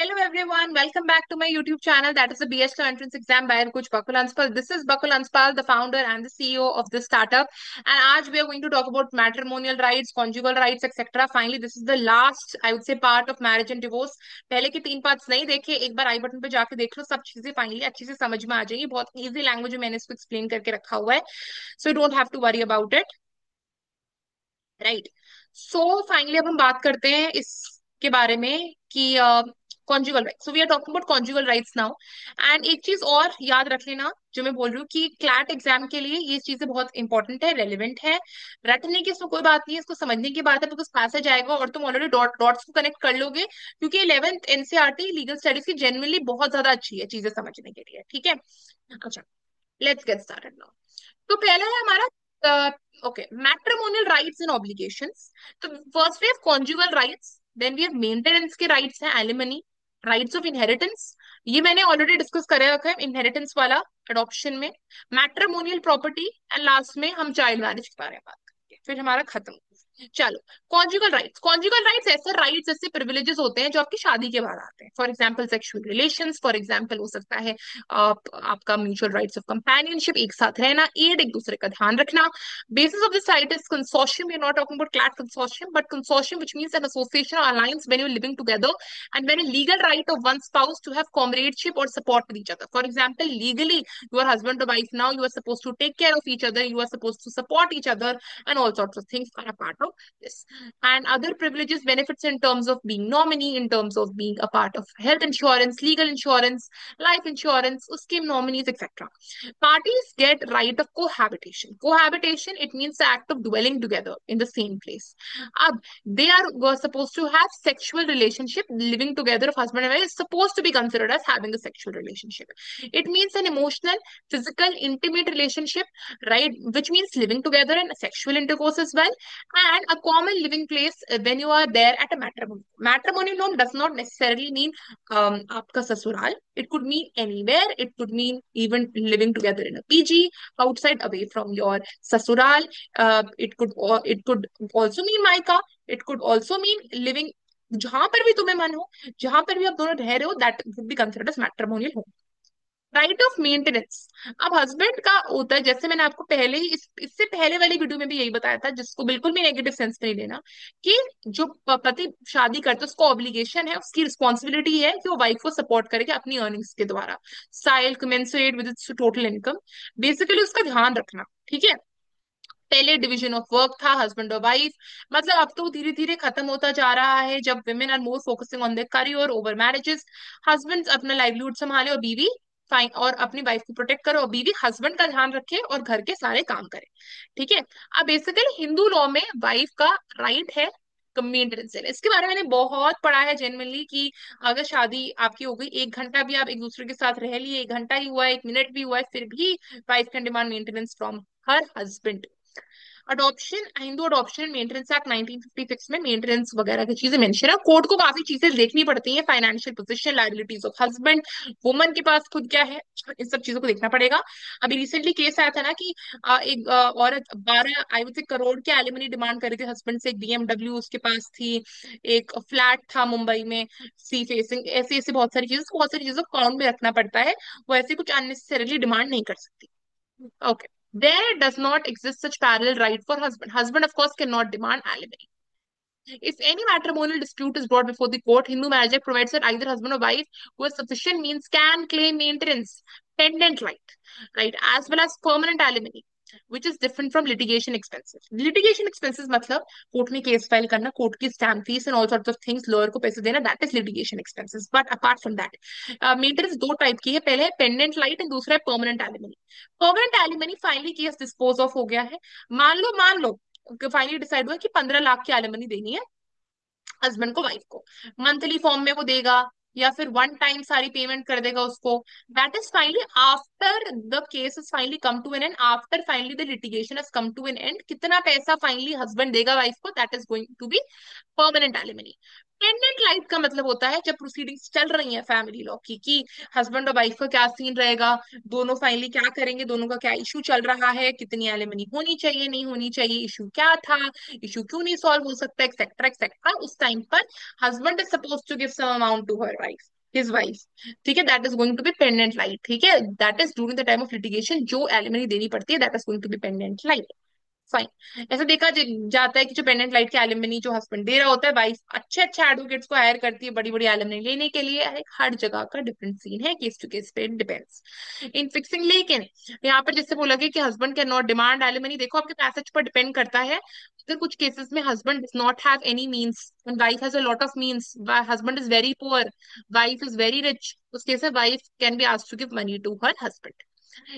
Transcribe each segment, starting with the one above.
Hello everyone, welcome back to my YouTube channel that is the BS2 entrance exam by Coach Bakul Anspal. This is Bakul Anspal, the founder and the CEO of this startup. And आज we are going to talk about matrimonial rights, conjugal rights, etc. Finally, this is the last, I would say, part of marriage and divorce. पहले के 3 parts नहीं देखे, एक बार आई button पे जाके देख लो, सब चीजें फाइनली अच्छे से समझ में आ जाएंगी. बहुत इजी लैंग्वेज में मैंने इसको एक्सप्लेन करके रखा हुआ है. So you don't have to worry about it. Right. So finally अब हम बात करते हैं इसके बारे में कि conjugal rights. So we are talking about conjugal rights now. And एक चीज और याद रख लेना जो मैं बोल रही हूँ कि क्लैट एग्जाम के लिए ये चीजें बहुत इंपॉर्टेंट है, रेलिवेंट है. रटने की इसमें कोई बात नहीं है, इसको समझने की बात है, बिकॉज पैसेज आएगा और तुम ऑलरेडी डॉट्स को कनेक्ट कर लोगे. क्योंकि 11th एनसीईआरटी लीगल स्टडीज की जनरली बहुत ज्यादा अच्छी है चीजें समझने के लिए. ठीक है. अच्छा, लेट्स गेट स्टार्टेड नाउ. तो पहला है हमारा okay matrimonial rights and obligations. तो first we have conjugal rights, then we have maintenance के राइट्स हैं, एलिमनी, राइट्स ऑफ इनहेरिटेंस. ये मैंने ऑलरेडी डिस्कस कर रखा है, इनहेरिटेंस वाला अडॉप्शन में. मैट्रिमोनियल प्रॉपर्टी एंड लास्ट में हम चाइल्ड मैरिज के बारे में बात करेंगे, फिर हमारा खत्म. चलो, कॉन्जुगल राइट्स. कॉन्जुगल राइट्स ऐसे राइट्स, ऐसे प्रिविलेजेस होते हैं जो आपकी शादी के बाद आते हैं. For example sexual relations, for example हो सकता है आपका म्यूचुअल राइट्स ऑफ कंपेनियनशिप, एक साथ रहना, एड, एक दूसरे का ध्यान रखना. basis of this right is consortium. We are not talking about class consortium, but consortium, which means an association or alliance when you're living together, and when a legal right of one spouse to have comradeship or support with each other. For example, legally you are husband or wife, now you are supposed to take care of each other, you are supposed to support each other, and all sorts of things are a part of this. And other privileges, benefits in terms of being nominee, in terms of being a part of health insurance, legal insurance, life insurance, scheme nominees, etc. Parties get right of cohabitation. Cohabitation, it means the act of dwelling together in the same place. Ab, they are were supposed to have sexual relationship. Living together of husband and wife is supposed to be considered as having a sexual relationship. It means an emotional, physical, intimate relationship, right? Which means living together and sexual intercourse as well. And a common living place when you are there at a matrimony. Matrimony no does not necessarily mean आपका ससुराल. It could mean anywhere. It could mean even living together in a PG outside, away from your sasural. It could also mean maika. It could also mean living जहां पर भी तुम्हें मन हो, जहां पर भी आप दोनों रह रहे हो, that would be considered as matrimonial home. Right of maintenance. अब हस्बैंड का होता है, जैसे मैंने आपको पहले ही इससे पहले वाली वीडियो में भी यही बताया था, जिसको बिल्कुल भी नेगेटिव सेंस में नहीं लेना, कि जो पति शादी करता है उसको ऑब्लिगेशन है, उसकी रिस्पॉन्सिबिलिटी है कि वो वाइफ को सपोर्ट करेगा अपनी अर्निंग्स के द्वारा, style commensurate with its total income. Basically उसका ध्यान रखना. ठीक है. पहले डिवीजन ऑफ वर्क था, हस्बैंड और वाइफ. मतलब अब तो धीरे धीरे खत्म होता जा रहा है, जब women are more focusing on their career over marriages. Husband अपना लाइवलीहुड संभाले और बीवी फाइन और अपनी वाइफ को प्रोटेक्ट करो, और बीवी हस्बैंड का ध्यान रखे और घर के सारे काम करे. ठीक है. अब बेसिकली हिंदू लॉ में वाइफ का राइट है मेंटेनेंस. इसके बारे में मैंने बहुत पढ़ा है जनरली, कि अगर शादी आपकी हो गई, 1 घंटा भी आप एक दूसरे के साथ रह लिए, 1 घंटा ही हुआ है, 1 मिनट भी हुआ है, फिर भी wife can demand maintenance from her husband. Adoption, Hindu adoption maintenance act 1956 में मेंटेनेंस वगैरह की चीजें मेंशन है. कोर्ट को काफी चीजें देखनी पड़ती हैं, financial position, liabilities of husband, woman के पास खुद क्या है, इन सब चीजों को देखना पड़ेगा. अभी रिसेंटली केस आया था ना कि एक औरत 12 करोड़ के एलिमनी डिमांड कर रही थी हस्बैंड से. एक BMW उसके पास थी, एक फ्लैट था मुंबई में सी फेसिंग. ऐसी ऐसी बहुत सारी चीजों को काउंट में रखना पड़ता है. वो ऐसे कुछ अननेसेसरीली डिमांड नहीं कर सकती. Okay. There does not exist such parallel right for husband. Husband, of course, cannot demand alimony. If any matrimonial dispute is brought before the court, Hindu Marriage Act provides that either husband or wife who has sufficient means can claim maintenance, pendant right, as well as permanent alimony, which is different from litigation expenses. Litigation expenses मतलब court में case file करना, court की stamp fees and all sorts of things, lawyer को पैसे देना, that is litigation expenses. But apart from that, maintenance 2 type की है. पहले है पेंडेंट लाइट एंड दूसरा है permanent alimony. Permanent alimony finally case dispose of हो गया है. मान लो फाइनली डिसाइड हुआ कि 15 लाख की एलिमनी देनी है हस्बैंड को वाइफ को. मंथली फॉर्म में वो देगा या फिर वन टाइम सारी पेमेंट कर देगा उसको. That is finally after the case is finally come to an end, after finally the litigation is come to an end. कितना पैसा फाइनली हस्बैंड देगा वाइफ को, that is going to be permanent alimony. Dependent life का मतलब होता है जब proceedings चल रही हैं फैमिली लॉ की, कि हस्बैंड और वाइफ का क्या सीन रहेगा, दोनों फाइनली क्या करेंगे, दोनों का क्या इशू चल रहा है, कितनी एलिमनी होनी चाहिए नहीं होनी चाहिए, इशू क्या था, इशू क्यों नहीं सॉल्व हो सकता, एक्सेट्रा एक्सेट्रा। उस टाइम पर husband is suppose to give some amount to her wife, his wife, ठीक है, that is going to be pendent life, ठीक है, that is during the time of litigation जो एलिमनी देनी पड़ती है, that is going to be pendent life. Fine. ऐसा देखा जाता है कि जो पेंडेंट लाइट के एलिमनी जो हस्बैंड दे रहा होता है, वाइफ अच्छे अच्छे एडवोकेट्स को हायर करती है बड़ी बड़ी एलिमनी लेने के लिए। हर जगह का डिफरेंट सीन है, केस टू केस पे डिपेंड्स इन फिक्सिंग। लेकिन यहाँ पर जैसे बोला गया कि husband can not demand alimony, देखो आपके पैसेज पर डिपेंड करता है। अगर कुछ केसेस में husband does not have any means and wife has a lot of means, husband is very poor, wife is very rich, उस केस में wife can be asked to give money to her husband.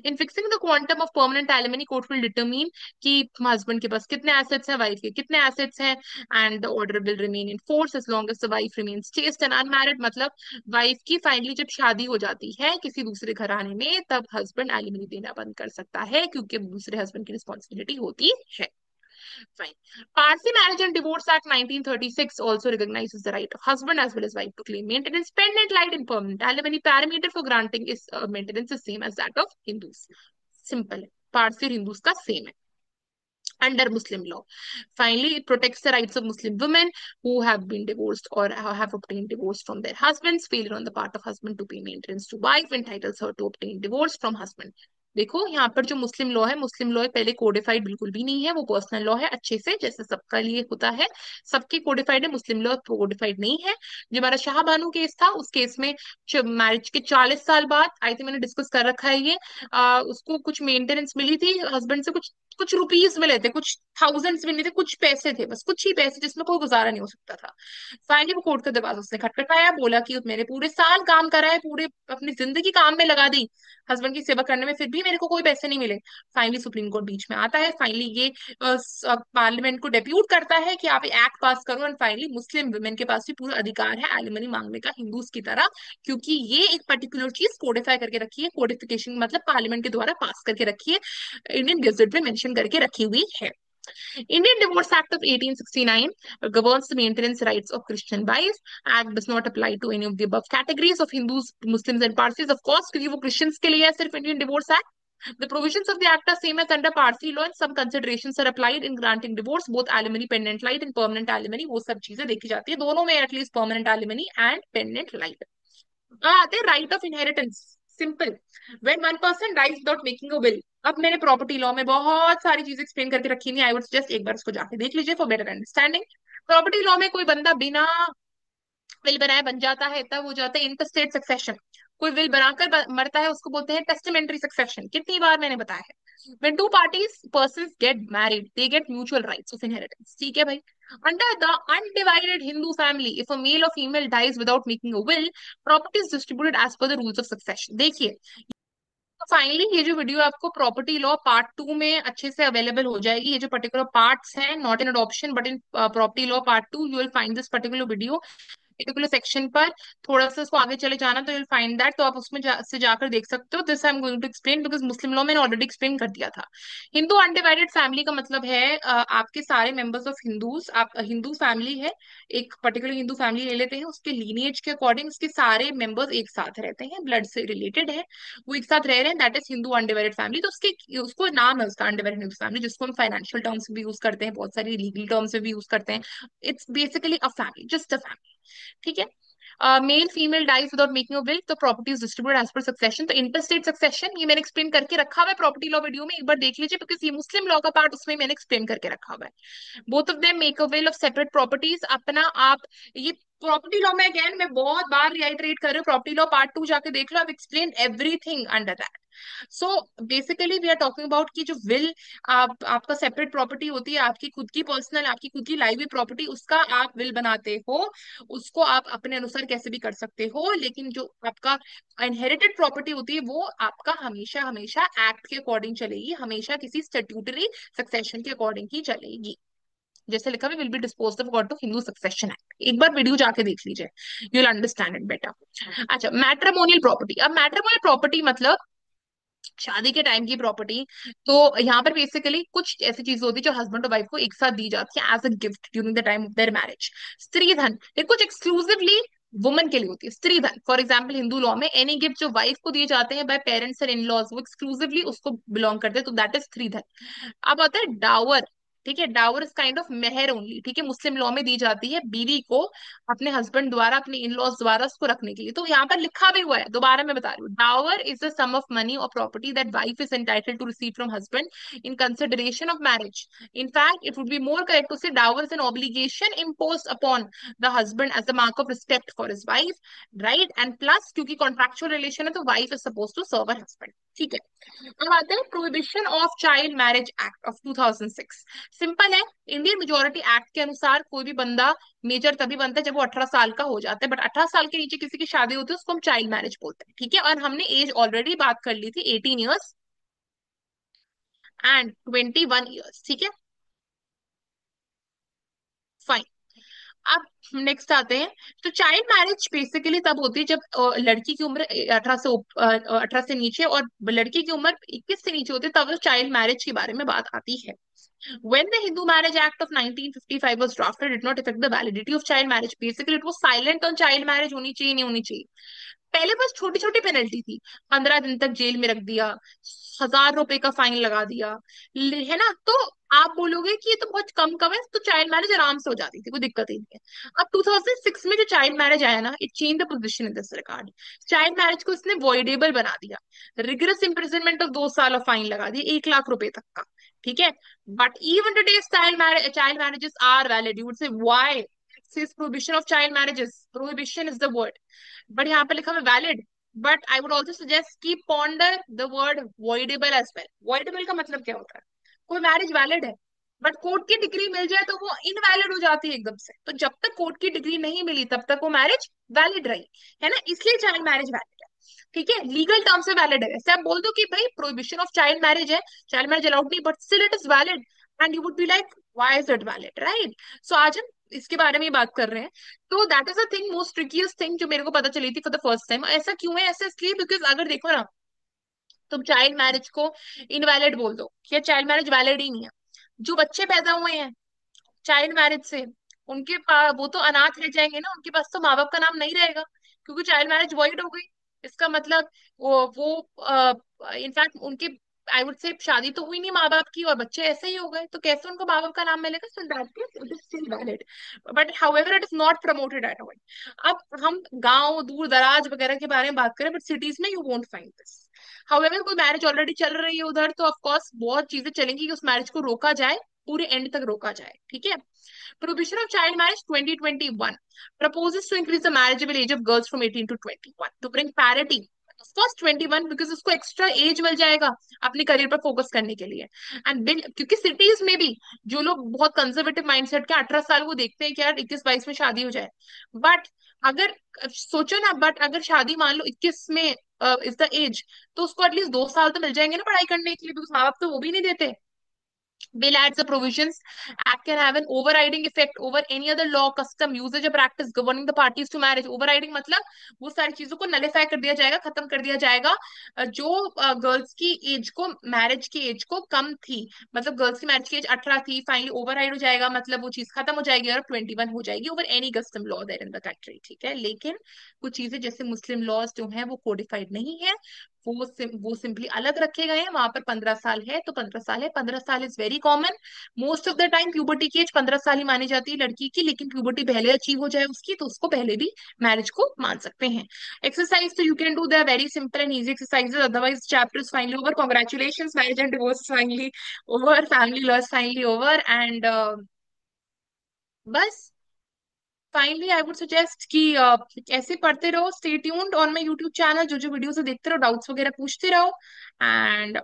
In fixing the quantum of permanent alimony, court will determine कि husband के पास कितने assets हैं, wife के कितने assets हैं, and the order will remain in force as long as the wife remains chaste and unmarried. मतलब wife की फाइनली जब शादी हो जाती है किसी दूसरे घराने में, तब हस्बैंड एलिमनी देना बंद कर सकता है, क्योंकि दूसरे हस्बैंड की रिस्पॉन्सिबिलिटी होती है। Fine. Parsi Marriage and Divorce Act 1936 also recognizes the right of husband as well as wife to claim maintenance, pendant, light, and permanent alimony. Parameter for granting is maintenance is same as that of Hindus. Simple है, पारसी और Hindus का same है under Muslim law. Finally, it protects the rights of Muslim women who have been divorced or have obtained divorce from their husbands. Failure on the part of husband to pay maintenance to wife entitles her to obtain divorce from husband. देखो यहाँ पर जो मुस्लिम law है, मुस्लिम law पहले codified बिल्कुल भी नहीं है, वो पर्सनल लॉ है अच्छे से, जैसे सबका लिए होता है, सबके कोडिफाइड है, मुस्लिम लॉ कोडिफाइड नहीं है। जो हमारा शाह बानू केस था, उस केस में मैरिज के 40 साल बाद, आई थिंक मैंने डिस्कस कर रखा है ये, उसको कुछ मेंटेनेंस मिली थी हस्बैंड से, कुछ कुछ रुपीस मिले थे, कुछ थाउजेंड्स मिले थे, कुछ पैसे थे, बस कुछ ही पैसे जिसमें कोई गुजारा नहीं हो सकता था। फाइनली वो कोर्ट का दरवाजा उसने खटखटाया, बोला कि मैंने पूरे साल काम करा है, पूरे अपनी जिंदगी काम में लगा दी हस्बैंड की सेवा करने में, फिर भी मेरे को कोई पैसे नहीं मिले। फाइनली सुप्रीम कोर्ट बीच में आता है, फाइनली ये पार्लियामेंट को डेप्यूट करता है कि आप एक्ट पास करो, एंड फाइनली मुस्लिम वुमेन के पास भी पूरा अधिकार है एलिमनी मांगने का हिंदूज की तरह, क्योंकि ये एक पर्टिकुलर चीज कोडिफाई करके रखी है, कोडिफिकेशन मतलब पार्लियामेंट के द्वारा पास करके रखी है, इंडियन गजट में मेंशन करके रखी हुई है। Indian Divorce Act of 1869 governs the maintenance rights of Christian wives. Act does not apply to any of the above categories of Hindus, Muslims and Parsis, of course, क्योंकि वो Christians के लिए है सिर्फ Indian Divorce Act. The provisions of the act are same as under Parsi law, and some considerations are applied in granting divorce, both alimony, pendant light, and permanent alimony. वो सब चीजें देखी जाती है दोनों में, at least permanent alimony and pendant light. आते right of inheritance. Simple, when one person dies without making a will. अब मैंने प्रॉपर्टी लॉ में बहुत सारी चीजें एक्सप्लेन करके रखी नहीं, आई वुड जस्ट एक बार उसको जाके देख लीजिए for better understanding. Property law में कोई बंदा बिना विल बनाए बन जाता है, तब हो जाता है इंटरस्टेट सक्सेशन। कोई विल बनाकर मरता है, उसको बोलते हैं टेस्टामेंटरी सक्सेशन। कितनी बार मैंने बताया है, when two parties persons get married they get mutual rights of inheritance, ठीक है भाई। under the undivided Hindu family, if a male or female dies without making a will, property is distributed as per the rules of succession। देखिए, तो finally ये जो video आपको property law part 2 में अच्छे से अवेलेबल हो जाएगी। ये जो पर्टिकुलर पार्ट्स हैं, not in adoption but in property law part 2, you will find this particular video particular section पर। थोड़ा सा उसको आगे चले जाना तो you'll find that, तो आप उसमें से जाकर देख सकते हो। This I am going to explain because Muslim law मैंने ऑलरेडी एक्सप्लेन कर दिया था। हिंदू अनडिवाइडेड फैमिली का मतलब है आपके सारे मेंबर्स ऑफ हिंदूज, आप हिंदू फैमिली है, एक पर्टिकुलर हिंदू फैमिली ले लेते हैं, उसके लीनिएज के अकॉर्डिंग उसके सारे मेंबर्स एक साथ रहते हैं, ब्लड से रिलेटेड है, वो एक साथ रह रहे हैं, that is Hindu undivided family. तो उसके उसको नाम है उसका अनडिवाइडेड हिंदू फैमिली, जिसको हम फाइनेंशियल टर्म्स में भी यूज करते हैं, बहुत सारी लीगल टर्म्स में भी यूज करते हैं। It's basically a family, just a family, ठीक है। Male female dies without making a will, तो property is distributed as per succession. तो इंटरस्टेट सक्सेशन ये मैंने एक्सप्लेन करके रखा हुआ है प्रॉपर्टी लॉ वीडियो में, एक बार देख लीजिए, बिकॉज ये मुस्लिम लॉ का पार्ट उसमें मैंने एक्सप्लेन करके रखा हुआ है। Both of them make a will of separate properties, अपना आप ये प्रॉपर्टी लॉ में अगेन मैं बहुत बार रिआइटरेट कर रही हूँ, प्रॉपर्टी लॉ पार्ट 2 जाके देख लो, I explain everything under that. So basically we are talking about कि जो विल आपका सेपरेट प्रॉपर्टी होती है, आपकी खुद की पर्सनल, आपकी खुद की लाइव प्रॉपर्टी, उसका आप विल बनाते हो, उसको आप अपने अनुसार कैसे भी कर सकते हो, लेकिन जो आपका इनहेरिटेड प्रॉपर्टी होती है वो आपका हमेशा हमेशा एक्ट के अकॉर्डिंग चलेगी, हमेशा किसी स्टेट्यूटरी सक्सेशन के अकॉर्डिंग ही चलेगी। जैसे लिखा है will be disposed of according to Hindu succession act, एक बार वीडियो जाके देख लीजिए, you will understand it better. अच्छा, मैट्रिमोनियल प्रॉपर्टी। अब मैट्रिमोनियल प्रॉपर्टी मतलब शादी के टाइम की प्रॉपर्टी। तो यहाँ पर बेसिकली कुछ ऐसी चीजें होती है जो हस्बैंड और वाइफ को एक साथ दी जाती है as a gift during the time of their marriage. Stridhan ये कुछ एक्सक्लूसिवली वुमन के लिए होती है। Stridhan for example Hindu law में एनी गिफ्ट जो वाइफ को दिए जाते हैं by parents and in laws वो एक्सक्लूसिवली उसको बिलोंग करते हैं, तो दैट इज स्त्री धन। अब आता है डावर। ठीक है, डावर इज काइंड ऑफ मेहर ओनली। ठीक है, मुस्लिम लॉ में दी जाती है बीवी को अपने हस्बैंड द्वारा, अपने इन लॉज द्वारा उसको रखने के लिए। तो यहाँ पर लिखा भी हुआ है, दोबारा मैं बता रही हूँ, dower is the sum of money और property that wife is entitled to receive from husband in consideration of marriage. In fact, it would be more correct to say dower is an obligation imposed upon the husband as a mark of respect for his wife, right? And plus, क्योंकि contractual relation है तो wife is supposed to serve her husband. ठीक है। अब आते हैं prohibition of child marriage act of 2006। Simple है, Indian majority act के अनुसार कोई भी बंदा मेजर तभी बनता है जब वो 18 साल का हो जाता है, बट 18 साल के नीचे किसी की शादी होती है उसको हम चाइल्ड मैरिज बोलते हैं। ठीक है, और हमने एज ऑलरेडी बात कर ली थी, 18 ईयर्स एंड 21 ईयर्स। ठीक है, फाइन। अब नेक्स्ट आते हैं। तो चाइल्ड मैरिज बेसिकली तब होती है जब लड़की की उम्र 18 से नीचे और लड़की की उम्र 21 से नीचे होती है, तब चाइल्ड मैरिज के बारे में बात आती है। When the Hindu Marriage Act of 1955 was drafted, it did not affect the validity of child marriage. Basically, it was silent on child marriage होनी चाहिए नहीं होनी चाहिए। पहले बस छोटी छोटी पेनल्टी थी, 15 दिन तक जेल में रख दिया, 1000 रुपए का फाइन लगा दिया, है ना। तो आप बोलोगे कि ये तो बहुत कम कम है, तो चाइल्ड मैरिज आराम से हो जाती थी, कोई दिक्कत ही नहीं है। अब 2006 में जो चाइल्ड मैरिज आया ना, it change the position in this regard. Child marriage को इसने वॉइडेबल बना दिया, रिगरस इम्प्रिजनमेंट ऑफ 2 साल और फाइन लगा दिया 1 लाख रुपए तक का। ठीक है, but even today's child marriages are valid. You would say why? says prohibition of child marriages, prohibition is the word, but यहाँ पे लिखा हुआ valid. But I would also suggest की ponder the word voidable as well. Voidable का मतलब क्या होता है? कोई मैरिज वैलिड है बट कोर्ट की डिग्री मिल जाए तो वो इनवैलिड हो जाती है एकदम से, तो जब तक कोर्ट की डिग्री नहीं मिली तब तक वो मैरिज वैलिड रही, है ना, इसलिए चाइल्ड मैरिज वैलिड है। ठीक है, लीगल टर्म से वैलिड है। वैसे आप बोल दो कि भाई प्रोहिबिशन ऑफ चाइल्ड मैरिज है, चाइल्ड मैरिज अलाउड नहीं, but still it is valid and you would be like why is it valid, right? So आज हम इसके बारे में ही बात कर रहे हैं। तो that is a thing, most ट्रिकीस्ट thing जो मेरे को पता चली थी फॉर द फर्स्ट टाइम। ऐसा क्यों है? ऐसा इसलिए बिकॉज अगर देखो ना, तुम चाइल्ड मैरिज को इनवैलिड बोल दो कि चाइल्ड मैरिज वैलिड ही नहीं है, जो बच्चे पैदा हुए हैं चाइल्ड मैरिज से उनके पास वो तो अनाथ रह जाएंगे ना, उनके पास तो माँ बाप का नाम नहीं रहेगा क्योंकि चाइल्ड मैरिज वॉइड हो गई। इसका मतलब वो इनफैक्ट उनके, आई वुड से शादी तो हुई नहीं माँ बाप की और बच्चे ऐसे ही हो गए, तो कैसे उनको माँ बाप का नाम मिलेगा? So that case it is still valid, but however it is not promoted at all. अब हम गांव दूर दराज वगैरह के बारे में बात करें, बट सिटीज में you won't find this. However कोई मैरिज ऑलरेडी चल रही है उधर, तो ऑफ कोर्स बहुत चीजें चलेंगी कि उस मैरिज को रोका जाए, पूरे एंड तक रोका जाए। ठीक है, Prohibition of Child Marriage 2021 proposes to increase the marriageable age of girls from 18 to 21 to bring parity. First 21 because उसको एक्स्ट्रा एज मिल जाएगा अपने करियर पर फोकस करने के लिए। एंड बिल क्योंकि सिटीज में भी जो लोग बहुत कंजर्वेटिव माइंडसेट के 18 साल वो देखते हैं कि यार 21-22 में शादी हो जाए, बट अगर सोचो ना, बट अगर शादी मान लो 21 में इज द एज, तो उसको एटलीस्ट 2 साल तो मिल जाएंगे ना पढ़ाई करने के लिए, बिकॉज माँ बाप तो वो भी नहीं देते। Bill adds the provisions. Act can have an overriding effect over any other law, custom, usage or practice governing the parties to marriage. Overriding मतलब वो सारी चीजों को नलिफाई कर दिया जाएगा, खत्म कर दिया जाएगा। जो गर्ल्स की एज को, मैरिज की एज को कम थी, मतलब गर्ल्स की मैरिज की एज 18 थी, फाइनली ओवरराइड हो जाएगा, मतलब वो चीज खत्म हो जाएगी और 21 हो जाएगी over any custom law there in the country. ठीक है, लेकिन कुछ चीजें जैसे मुस्लिम लॉज जो है वो कोडिफाइड नहीं है, वो सिंपली अलग रखे गए हैं। वहां पर 15 साल है तो 15 साल है, 15 साल is very common. Most of the time puberty की एज 15 साल ही मानी जाती है लड़की की, लेकिन प्यूबर्टी पहले अचीव हो जाए उसकी तो उसको पहले भी मैरिज को मान सकते हैं। एक्सरसाइज तो you can do the very simple and easy exercises, otherwise chapters finally over, congratulation, marriage and divorce finally over, family loss finally over, and बस फाइनली आई वुड सजेस्ट कि ऐसे पढ़ते रहो, stay tuned on my YouTube channel, जो जो videos देखते रहो, doubts वगैरह पूछते रहो, एंड